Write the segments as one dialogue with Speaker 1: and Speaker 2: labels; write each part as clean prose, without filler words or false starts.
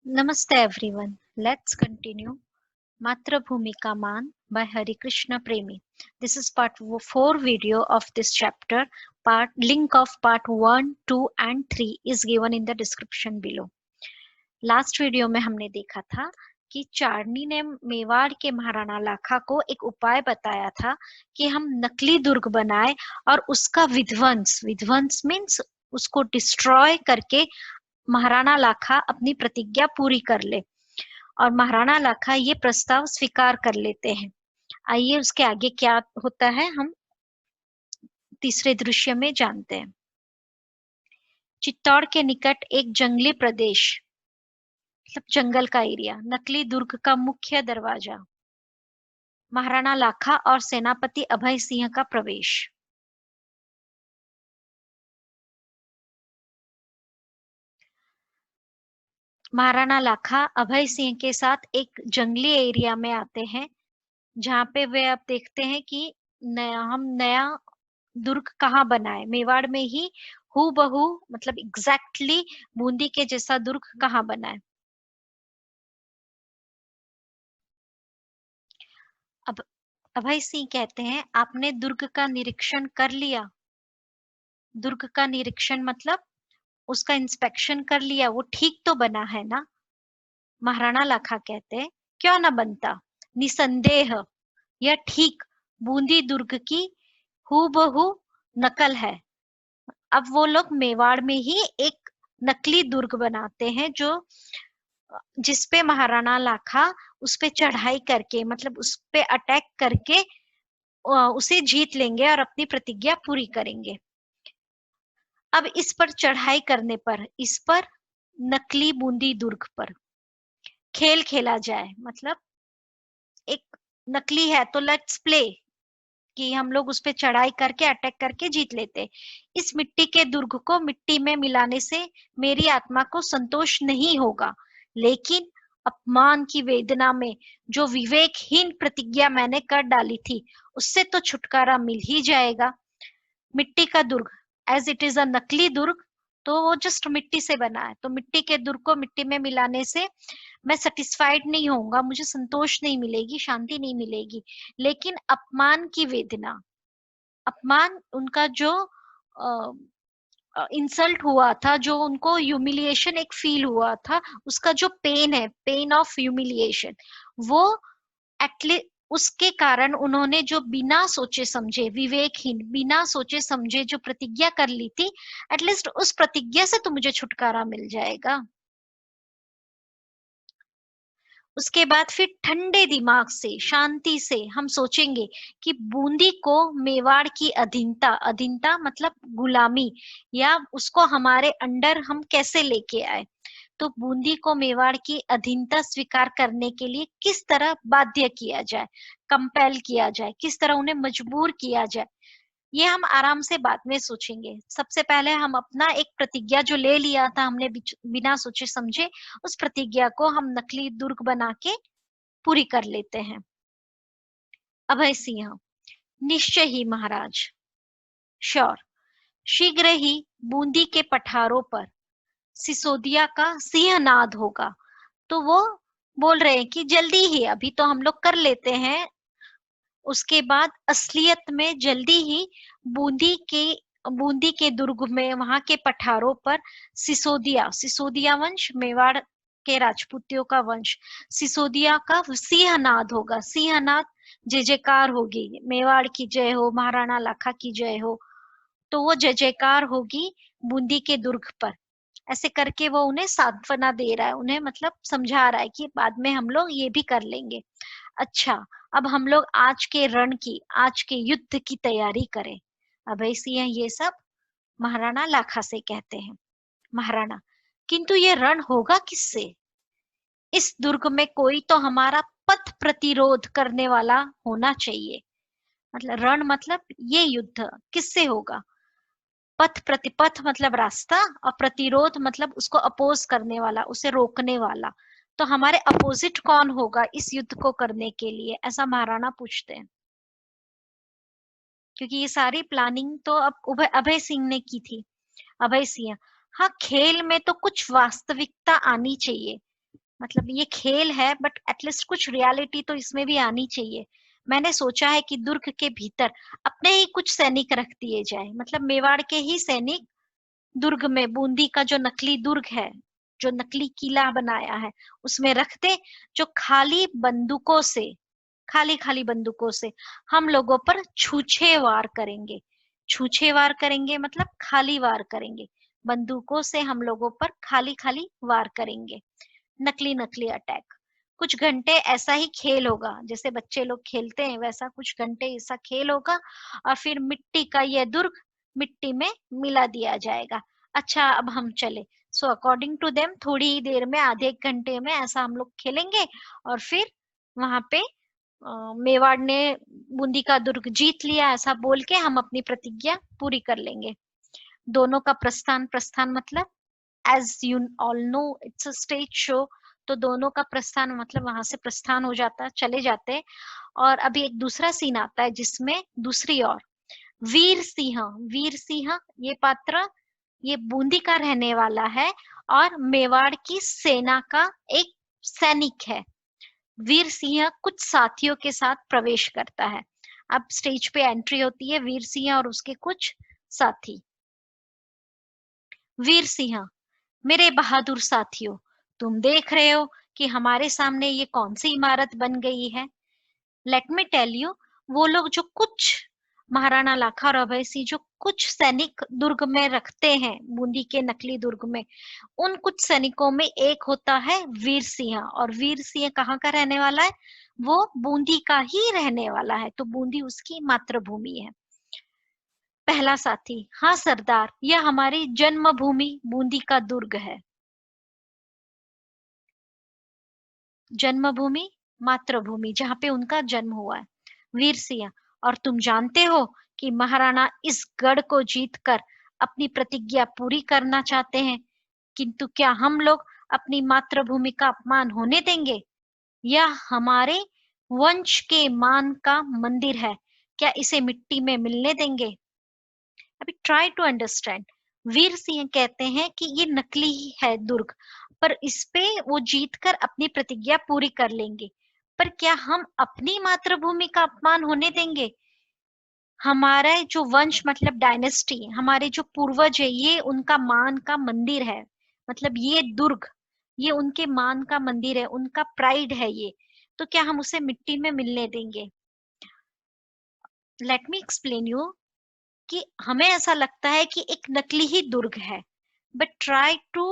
Speaker 1: Namaste everyone. Let's continue Matrabhumi Ka Maan by Hari Krishna Premi. This is part 4 video of this chapter. Link of part 1, 2 and 3 is given in the description below. Last video में हमने देखा था कि चारनी ने मेवाड़ के महाराणा लाखा को एक उपाय बताया था कि हम नकली दुर्ग बनाए और उसका विध्वंस मीन्स उसको डिस्ट्रॉय करके महाराणा लाखा अपनी प्रतिज्ञा पूरी कर ले और महाराणा लाखा ये प्रस्ताव स्वीकार कर लेते हैं। आइए उसके आगे क्या होता है हम तीसरे दृश्य में जानते हैं। चित्तौड़ के निकट एक जंगली प्रदेश मतलब जंगल का एरिया, नकली दुर्ग का मुख्य दरवाजा, महाराणा लाखा और सेनापति अभय सिंह का प्रवेश। महाराणा लाखा अभय सिंह के साथ एक जंगली एरिया में आते हैं जहाँ पे वे अब देखते हैं कि हम नया दुर्ग कहाँ बनाए। मेवाड़ में ही हूबहू मतलब एग्जैक्टली बूंदी के जैसा दुर्ग कहाँ बनाए। अब अभय सिंह कहते हैं आपने दुर्ग का निरीक्षण कर लिया। दुर्ग का निरीक्षण मतलब उसका इंस्पेक्शन कर लिया, वो ठीक तो बना है ना। महाराणा लाखा कहते हैं क्यों ना बनता, निसंदेह यह ठीक बूंदी दुर्ग की हूबहू नकल है। अब वो लोग मेवाड़ में ही एक नकली दुर्ग बनाते हैं जो जिसपे महाराणा लाखा उस पे चढ़ाई करके मतलब उस पे अटैक करके उसे जीत लेंगे और अपनी प्रतिज्ञा पूरी करेंगे। अब इस पर चढ़ाई करने पर इस पर नकली बूंदी दुर्ग पर खेल खेला जाए, मतलब एक नकली है तो लेट्स प्ले कि हम लोग उस पे चढ़ाई करके अटैक करके जीत लेते। इस मिट्टी के दुर्ग को मिट्टी में मिलाने से मेरी आत्मा को संतोष नहीं होगा, लेकिन अपमान की वेदना में जो विवेकहीन प्रतिज्ञा मैंने कर डाली थी उससे तो छुटकारा मिल ही जाएगा। मिट्टी का दुर्ग एज इट इज अ नकली दुर्ग, तो वो जस्ट मिट्टी से बना है, तो मिट्टी के दुर्ग को मिट्टी में मिलाने से मैं सेटिस्फाइड नहीं होऊंगा, मुझे संतोष नहीं मिलेगी, शांति नहीं मिलेगी। लेकिन अपमान की वेदना, अपमान उनका जो इंसल्ट हुआ था, जो उनको ह्यूमिलिएशन एक फील हुआ था, उसका जो पेन है, पेन ऑफ ह्यूमिलिएशन, वो एटलीस्ट उसके कारण उन्होंने जो बिना सोचे समझे विवेकहीन बिना सोचे समझे जो प्रतिज्ञा कर ली थी, एटलीस्ट उस प्रतिज्ञा से तो मुझे छुटकारा मिल जाएगा। उसके बाद फिर ठंडे दिमाग से शांति से हम सोचेंगे कि बूंदी को मेवाड़ की अधीनता, अधीनता मतलब गुलामी, या उसको हमारे अंडर हम कैसे लेके आए, तो बूंदी को मेवाड़ की अधीनता स्वीकार करने के लिए किस तरह बाध्य किया जाए, कंपेल किया जाए, किस तरह उन्हें मजबूर किया जाए, ये हम आराम से बाद में सोचेंगे। सबसे पहले हम अपना एक प्रतिज्ञा जो ले लिया था हमने बिना सोचे समझे, उस प्रतिज्ञा को हम नकली दुर्ग बना के पूरी कर लेते हैं। अभय सिंह, निश्चय ही महाराज, श्योर, शीघ्र ही बूंदी के पठारों पर सिसोदिया का सिंहनाद होगा। तो वो बोल रहे हैं कि जल्दी ही, अभी तो हम लोग कर लेते हैं, उसके बाद असलियत में जल्दी ही बूंदी के दुर्ग में वहां के पठारों पर सिसोदिया वंश, मेवाड़ के राजपूतियों का वंश, सिसोदिया का सिंहनाद होगा। सिंहनाद जय जयकार होगी, मेवाड़ की जय हो, महाराणा लाखा की जय हो, तो वो जय जयकार होगी बूंदी के दुर्ग पर। ऐसे करके वो उन्हें सांत्वना दे रहा है, उन्हें मतलब समझा रहा है कि बाद में हम लोग ये भी कर लेंगे। अच्छा, अब हम लोग आज के रण की, आज के युद्ध की तैयारी करें। अभय सिंह ये सब महाराणा लाखा से कहते हैं। महाराणा, किंतु ये रण होगा किससे? इस दुर्ग में कोई तो हमारा पथ प्रतिरोध करने वाला होना चाहिए। मतलब रण मतलब ये युद्ध किससे होगा? पथ प्रतिपथ मतलब रास्ता, और प्रतिरोध मतलब उसको अपोज करने वाला, उसे रोकने वाला। तो हमारे अपोजिट कौन होगा इस युद्ध को करने के लिए, ऐसा महाराणा पूछते हैं। क्योंकि ये सारी प्लानिंग तो अब अभय सिंह ने की थी। अभय सिंह, हाँ खेल में तो कुछ वास्तविकता आनी चाहिए। मतलब ये खेल है बट एटलीस्ट कुछ रियलिटी तो इसमें भी आनी चाहिए। मैंने सोचा है कि दुर्ग के भीतर अपने ही कुछ सैनिक रख दिए जाए, मतलब मेवाड़ के ही सैनिक दुर्ग में, बूंदी का जो नकली दुर्ग है, जो नकली किला बनाया है, उसमें रख दे, जो खाली खाली बंदूकों से हम लोगों पर छूछे वार करेंगे। छूछे वार करेंगे मतलब खाली वार करेंगे, बंदूकों से हम लोगों पर खाली खाली वार करेंगे। नकली नकली अटैक। कुछ घंटे ऐसा ही खेल होगा, जैसे बच्चे लोग खेलते हैं वैसा कुछ घंटे ऐसा खेल होगा, और फिर मिट्टी का यह दुर्ग मिट्टी में मिला दिया जाएगा। अच्छा, अब हम चले। सो अकॉर्डिंग टू देम थोड़ी ही देर में, आधे एक घंटे में ऐसा हम लोग खेलेंगे, और फिर वहां पे मेवाड़ ने बूंदी का दुर्ग जीत लिया ऐसा बोल के हम अपनी प्रतिज्ञा पूरी कर लेंगे। दोनों का प्रस्थान, प्रस्थान मतलब as you all know it's a stage show, तो दोनों का प्रस्थान मतलब वहां से प्रस्थान हो जाता है, चले जाते हैं। और अभी एक दूसरा सीन आता है जिसमें दूसरी ओर वीर सिंह, वीर सिंह ये पात्र, ये बूंदी का रहने वाला है और मेवाड़ की सेना का एक सैनिक है। वीर सिंह कुछ साथियों के साथ प्रवेश करता है। अब स्टेज पे एंट्री होती है वीर सिंह और उसके कुछ साथी। वीर सिंह, मेरे बहादुर साथियों, तुम देख रहे हो कि हमारे सामने ये कौन सी इमारत बन गई है। लेट मी टेल यू, वो लोग जो कुछ, महाराणा लाखा और अभय सिंह जो कुछ सैनिक दुर्ग में रखते हैं, बूंदी के नकली दुर्ग में, उन कुछ सैनिकों में एक होता है वीर सिंह। और वीर सिंह कहाँ का रहने वाला है? वो बूंदी का ही रहने वाला है, तो बूंदी उसकी मातृभूमि है। पहला साथी, हाँ सरदार, यह हमारी जन्मभूमि बूंदी का दुर्ग है। जन्मभूमि, मातृभूमि, जहाँ पे उनका जन्म हुआ है। वीर सिंह, और तुम जानते हो कि महाराणा इस गढ़ को जीतकर अपनी प्रतिज्ञा पूरी करना चाहते हैं, किंतु क्या हम लोग अपनी मातृभूमि का अपमान होने देंगे? यह हमारे वंश के मान का मंदिर है, क्या इसे मिट्टी में मिलने देंगे? अभी try to understand. Veer Singh कहते हैं कि ये नकली ही है दुर्ग, पर इस पे वो जीत कर अपनी प्रतिज्ञा पूरी कर लेंगे। पर क्या हम अपनी मातृभूमि का अपमान होने देंगे? हमारा जो वंश मतलब डायनेस्टी, हमारे जो पूर्वज है, ये उनका मान का मंदिर है। मतलब ये दुर्ग, ये उनके मान का मंदिर है, उनका प्राइड है ये। तो क्या हम उसे मिट्टी में मिलने देंगे? लेट मी एक्सप्लेन यू, कि हमें ऐसा लगता है कि एक नकली ही दुर्ग है, but try to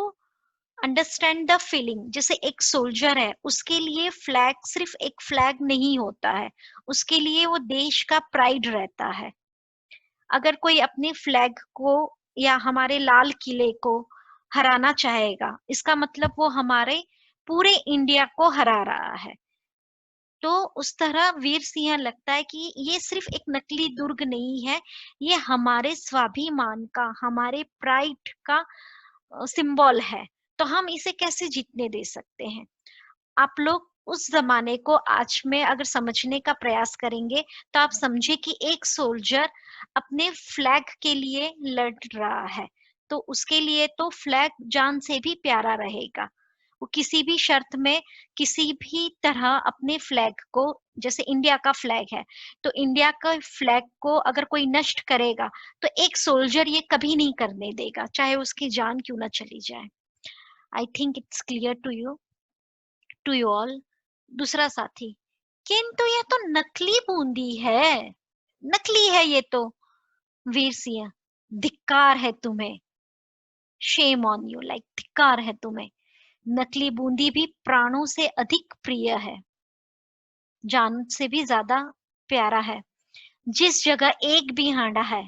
Speaker 1: understand the feeling. जैसे एक सोल्जर है, उसके लिए फ्लैग सिर्फ एक फ्लैग नहीं होता है, उसके लिए वो देश का प्राइड रहता है। अगर कोई अपने फ्लैग को या हमारे लाल किले को हराना चाहेगा, इसका मतलब वो हमारे पूरे इंडिया को हरा रहा है। तो उस तरह वीर सिंह लगता है कि ये सिर्फ एक नकली दुर्ग नहीं है, ये हमारे स्वाभिमान का, हमारे प्राइड का सिंबल है। तो हम इसे कैसे जीतने दे सकते हैं? आप लोग उस जमाने को आज में अगर समझने का प्रयास करेंगे, तो आप समझे कि एक सोल्जर अपने फ्लैग के लिए लड़ रहा है, तो उसके लिए तो फ्लैग जान से भी प्यारा रहेगा। वो किसी भी शर्त में, किसी भी तरह अपने फ्लैग को, जैसे इंडिया का फ्लैग है, तो इंडिया का फ्लैग को अगर कोई नष्ट करेगा, तो एक सोल्जर ये कभी नहीं करने देगा, चाहे उसकी जान क्यों ना चली जाए। I think it's clear to you all. दूसरा साथी, किंतु ये तो नकली बूंदी है, नकली है ये तो। वीर सिंह, धिक्कार है तुम्हें, शेम ऑन यू, लाइक धिक्कार है तुम्हें। नकली बूंदी भी प्राणों से अधिक प्रिय है, जान से भी ज्यादा प्यारा है। जिस जगह एक भी हांडा है,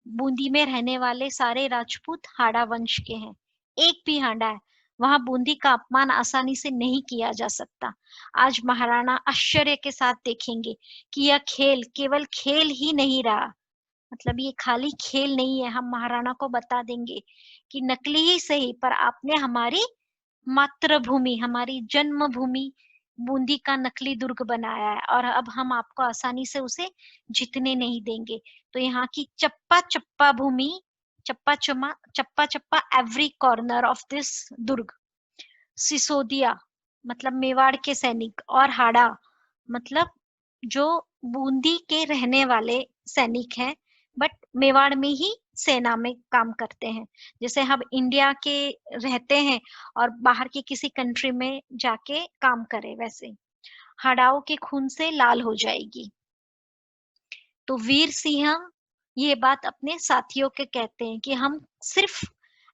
Speaker 1: बूंदी में रहने वाले सारे राजपूत हाड़ा वंश के हैं, एक भी हांडा है, वहां बूंदी का अपमान आसानी से नहीं किया जा सकता। आज महाराणा आश्चर्य के साथ देखेंगे कि यह खेल केवल खेल ही नहीं रहा, मतलब ये खाली खेल नहीं है। हम महाराणा को बता देंगे कि नकली ही सही, पर आपने हमारी मातृभूमि, हमारी जन्मभूमि बूंदी का नकली दुर्ग बनाया है, और अब हम आपको आसानी से उसे जीतने नहीं देंगे। तो यहाँ की चप्पा चप्पा भूमि, चप्पा चप्पा एवरी कॉर्नर ऑफ दिस दुर्ग, सिसोदिया, मतलब मेवाड़ के सैनिक, और हाड़ा मतलब जो बूंदी के रहने वाले सैनिक हैं, बट मेवाड़ में ही सेना में काम करते हैं। जैसे हम इंडिया के रहते हैं और बाहर की किसी कंट्री में जाके काम करें, वैसे हाड़ाओं के खून से लाल हो जाएगी। तो वीर सिंह ये बात अपने साथियों के कहते हैं कि हम सिर्फ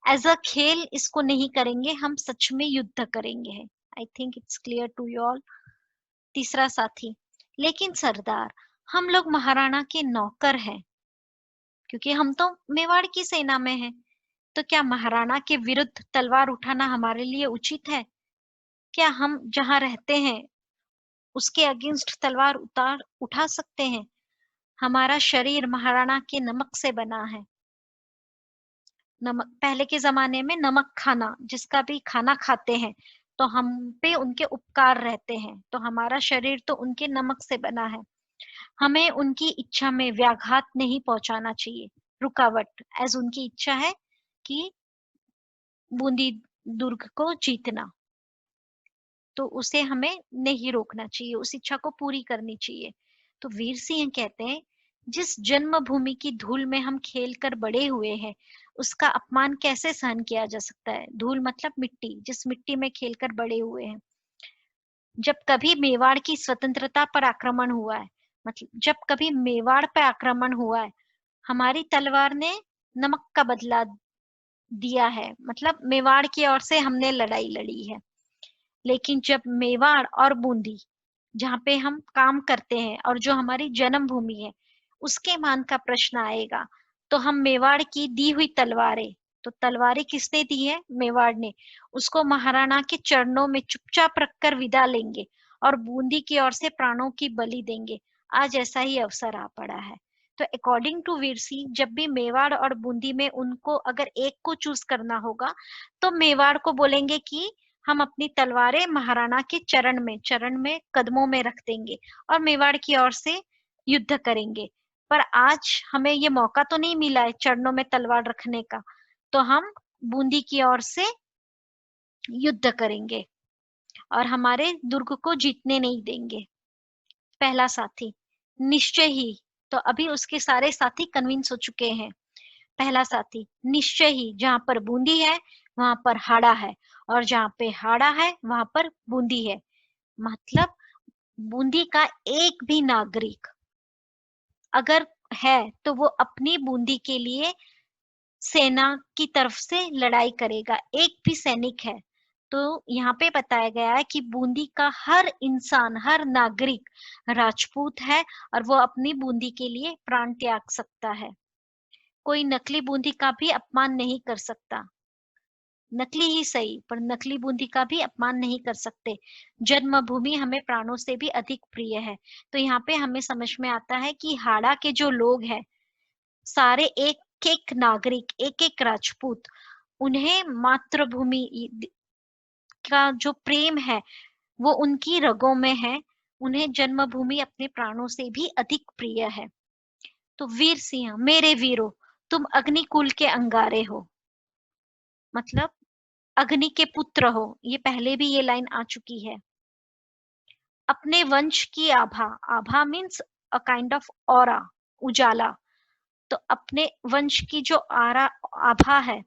Speaker 1: एज अ खेल इसको नहीं करेंगे, हम सच में युद्ध करेंगे। I think it's clear to you all. तीसरा साथी, लेकिन सरदार, हम लोग महाराणा के नौकर हैं, क्योंकि हम तो मेवाड़ की सेना में हैं। तो क्या महाराणा के विरुद्ध तलवार उठाना हमारे लिए उचित है? क्या हम जहाँ रहते हैं उसके अगेंस्ट तलवार उठा सकते हैं? हमारा शरीर महाराणा के नमक से बना है। नमक, पहले के जमाने में नमक खाना, जिसका भी खाना खाते हैं तो हम पे उनके उपकार रहते हैं, तो हमारा शरीर तो उनके नमक से बना है। हमें उनकी इच्छा में व्याघात नहीं पहुंचाना चाहिए, रुकावट, एज उनकी इच्छा है कि बूंदी दुर्ग को जीतना, तो उसे हमें नहीं रोकना चाहिए, उस इच्छा को पूरी करनी चाहिए। तो वीर सिंह कहते हैं, जिस जन्मभूमि की धूल में हम खेल कर बड़े हुए हैं, उसका अपमान कैसे सहन किया जा सकता है? धूल मतलब मिट्टी, जिस मिट्टी में खेल कर बड़े हुए हैं। जब कभी मेवाड़ की स्वतंत्रता पर आक्रमण हुआ है, मतलब जब कभी मेवाड़ पर आक्रमण हुआ है, हमारी तलवार ने नमक का बदला दिया है, मतलब मेवाड़ की ओर से हमने लड़ाई लड़ी है। लेकिन जब मेवाड़ और बूंदी, जहाँ पे हम काम करते हैं और जो हमारी जन्म भूमि है, उसके मान का प्रश्न आएगा, तो हम मेवाड़ की दी हुई तलवारें, तो तलवारें किसने दी है? मेवाड़ ने, उसको महाराणा के चरणों में चुपचाप रखकर विदा लेंगे और बूंदी की ओर से प्राणों की बलि देंगे। आज ऐसा ही अवसर आ पड़ा है। तो अकॉर्डिंग टू वीर सिंह, जब भी मेवाड़ और बूंदी में उनको अगर एक को चूज करना होगा, तो मेवाड़ को बोलेंगे कि हम अपनी तलवारें महाराणा के चरण में कदमों में रख देंगे और मेवाड़ की ओर से युद्ध करेंगे। पर आज हमें ये मौका तो नहीं मिला है चरणों में तलवार रखने का, तो हम बूंदी की ओर से युद्ध करेंगे और हमारे दुर्ग को जीतने नहीं देंगे। पहला साथी, निश्चय ही। तो अभी उसके सारे साथी कन्विंस हो चुके हैं। पहला साथी, निश्चय ही, जहां पर बूंदी है वहां पर हाड़ा है, और जहाँ पे हाड़ा है वहां पर बूंदी है। मतलब बूंदी का एक भी नागरिक अगर है तो वो अपनी बूंदी के लिए सेना की तरफ से लड़ाई करेगा। एक भी सैनिक है तो यहाँ पे बताया गया है कि बूंदी का हर इंसान, हर नागरिक राजपूत है और वो अपनी बूंदी के लिए प्राण त्याग सकता है। कोई नकली बूंदी का भी अपमान नहीं कर सकता। नकली ही सही, पर नकली बूंदी का भी अपमान नहीं कर सकते। जन्मभूमि हमें प्राणों से भी अधिक प्रिय है। तो यहाँ पे हमें समझ में आता है कि हाड़ा के जो लोग हैं, सारे एक एक नागरिक, एक एक राजपूत, उन्हें मातृभूमि का जो प्रेम है वो उनकी रगों में है। उन्हें जन्मभूमि अपने प्राणों से भी अधिक प्रिय है। तो वीर सिंह, मेरे वीरों, तुम अग्निकुल के अंगारे हो, मतलब अग्नि के पुत्र हो। ये पहले भी ये लाइन आ चुकी है। अपने वंश की आभा, आभा means a kind of aura, उजाला। तो अपने वंश की जो आभा है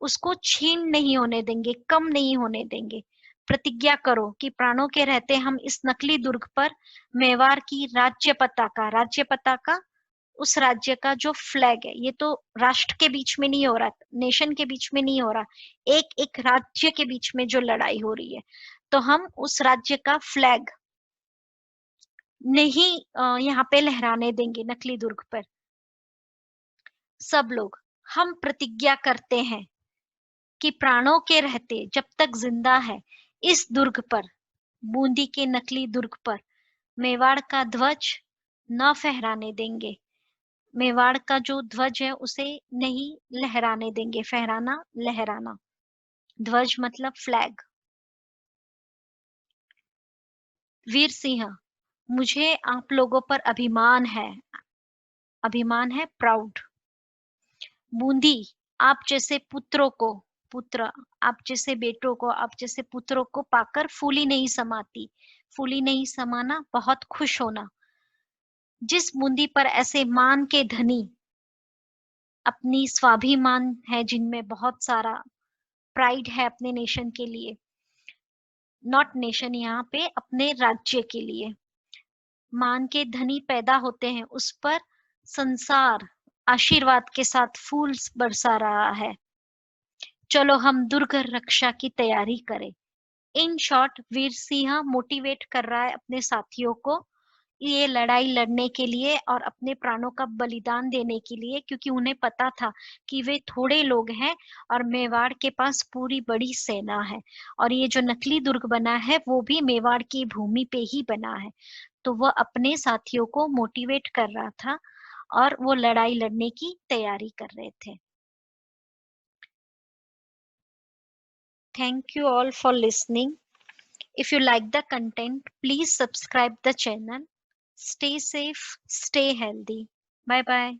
Speaker 1: उसको छीन नहीं होने देंगे, कम नहीं होने देंगे। प्रतिज्ञा करो कि प्राणों के रहते हम इस नकली दुर्ग पर मेवाड़ की राज्य पताका, उस राज्य का जो फ्लैग है, ये तो राष्ट्र के बीच में नहीं हो रहा, नेशन के बीच में नहीं हो रहा, एक एक राज्य के बीच में जो लड़ाई हो रही है, तो हम उस राज्य का फ्लैग नहीं यहाँ पे लहराने देंगे नकली दुर्ग पर। सब लोग हम प्रतिज्ञा करते हैं कि प्राणों के रहते जब तक जिंदा है, इस दुर्ग पर, बूंदी के नकली दुर्ग पर मेवाड़ का ध्वज न फहराने देंगे। मेवाड़ का जो ध्वज है उसे नहीं लहराने देंगे। फहराना, लहराना, ध्वज मतलब फ्लैग। वीर सिंह, मुझे आप लोगों पर अभिमान है, अभिमान है, प्राउड। बूंदी, आप जैसे पुत्रों को, पुत्र, आप जैसे बेटों को, आप जैसे पुत्रों को पाकर फूली नहीं समाती। फूली नहीं समाना, बहुत खुश होना। जिस बूंदी पर ऐसे मान के धनी, अपनी स्वाभिमान है जिनमें बहुत सारा प्राइड है अपने नेशन के लिए, नॉट नेशन, यहाँ पे अपने राज्य के लिए मान के धनी पैदा होते हैं, उस पर संसार आशीर्वाद के साथ फूल बरसा रहा है। चलो हम दुर्ग रक्षा की तैयारी करें। In short, Veer Singh motivate कर रहा है अपने साथियों को ये लड़ाई लड़ने के लिए और अपने प्राणों का बलिदान देने के लिए, क्योंकि उन्हें पता था कि वे थोड़े लोग हैं और मेवाड़ के पास पूरी बड़ी सेना है, और ये जो नकली दुर्ग बना है वो भी मेवाड़ की भूमि पे ही बना है। तो वह अपने साथियों को मोटिवेट कर रहा था और वो लड़ाई लड़ने की तैयारी कर रहे थे। Thank you all for listening. If you like the content, please subscribe the channel. Stay safe, stay healthy. Bye bye.